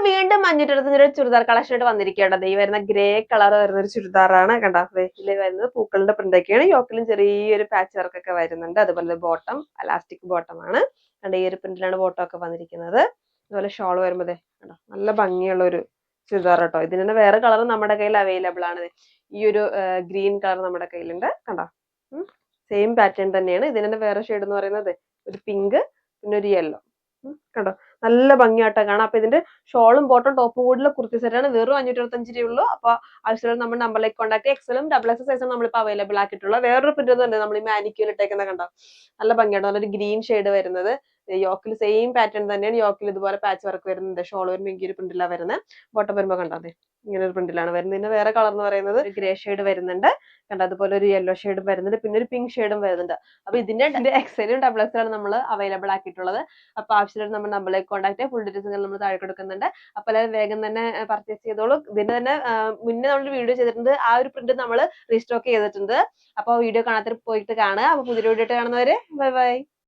വീണ്ടും 525 ചുരിദാർ കളക്ഷൻ ആയിട്ട് വന്നിരിക്കുകയാണ്. ഈ വരുന്ന ഗ്രേ കളർ വരുന്ന ഒരു ചുരിദാറാണ്. കണ്ടോ, ഇതിൽ വരുന്നത് പൂക്കളുടെ പ്രിന്റ് ഒക്കെയാണ്. യോക്കിലും ചെറിയൊരു പാച്ച് വർക്ക് ഒക്കെ വരുന്നുണ്ട്. അതുപോലെ ബോട്ടം അലാസ്റ്റിക് ബോട്ടം ആണ്. കണ്ടോ, ഈ ഒരു പ്രിന്റിലാണ് ബോട്ടം ഒക്കെ വന്നിരിക്കുന്നത്. അതുപോലെ ഷോൾ വരുമ്പോൾ കണ്ടോ, നല്ല ഭംഗിയുള്ള ഒരു ചുരിദാർ കേട്ടോ. ഇതിന് തന്നെ വേറെ കളർ നമ്മുടെ കയ്യിൽ അവൈലബിൾ ആണ്. ഈ ഒരു ഗ്രീൻ കളർ നമ്മുടെ കയ്യിലുണ്ട്. കണ്ടോ, സെയിം പാറ്റേൺ തന്നെയാണ്. ഇതിന് തന്നെ വേറെ ഷെയ്ഡ് എന്ന് പറയുന്നത് ഒരു പിങ്ക്, പിന്നെ ഒരു യെല്ലോ. കണ്ടോ, നല്ല ഭംഗിയായിട്ടാ കാണാം. അപ്പൊ ഇതിന്റെ ഷോളും ബോട്ടും ടോപ്പും കൂടിയുള്ള കുർത്തി സെറ്റാണ്. വെറും 525 രൂപയുള്ളൂ. അപ്പൊ ആവശ്യമുള്ള നമ്മുടെ നമ്പറിലേക്ക് കോൺടാക്ട്. എക്സലും XS സൈസും നമ്മളിപ്പോൾ അവൈലബിൾ ആക്കിയിട്ടുള്ള വേറൊരു പ്രിന്റ് തന്നെ നമ്മൾ ഈ മാനിക്യൂർ ഇട്ടേക്കുന്ന കണ്ടോ, നല്ല ഭംഗിയാണ്. നല്ലൊരു ഗ്രീൻ ഷെയ്ഡ് വരുന്നത്. യോക്കിൽ സെയിം പാറ്റേൺ തന്നെയാണ്. യോക്കിൽ ഇതുപോലെ പാച്ച് വർക്ക് വരുന്നുണ്ട്. ഷോൾ വരുമ്പോൾ ഈ ഒരു പ്രിന്റിലാണ് വരുന്നത്. ബോട്ടം വരുമ്പോൾ കണ്ടോ, അതെ ഇങ്ങനെ ഒരു പ്രിന്റിലാണ് വരുന്നത്. ഇതിന്റെ വേറെ കളർ എന്ന് പറയുന്നത് ഒരു ഗ്രേ ഷെയ്ഡ് വരുന്നുണ്ട്. കണ്ടോ, അതുപോലെ ഒരു യെല്ലോ ഷെയ്ഡും വരുന്നുണ്ട്. പിന്നെ ഒരു പിങ്ക് ഷെയ്ഡും വരുന്നുണ്ട്. അപ്പൊ ഇതിന്റെ XLും XXലാണ് നമ്മൾ അവൈലബിൾ ആക്കിയിട്ടുള്ളത്. അപ്പൊ ആവശ്യമുള്ള നമ്മുടെ നമ്പറിലേക്ക് കോൺടാക്ട് ചെയ്യാം. ഫുൾ ഡീറ്റെയിൽസ് നമ്മൾ താഴെ കൊടുക്കുന്നുണ്ട്. അപ്പൊ എല്ലാവരും വേഗം തന്നെ പർച്ചേസ് ചെയ്തോളൂ. ഇതിന്റെ തന്നെ മുന്നേ നമ്മൾ വീഡിയോ ചെയ്തിട്ടുണ്ട്. ആ ഒരു പ്രിന്റ് നമ്മൾ റീസ്റ്റോക്ക് ചെയ്തിട്ടുണ്ട്. അപ്പൊ വീഡിയോ കാണാത്തവർ പോയിട്ട് കാണുക. അപ്പൊ പുതിയ വീഡിയോ ആയിട്ട് കാണുന്നവരെ ബൈ ബൈ.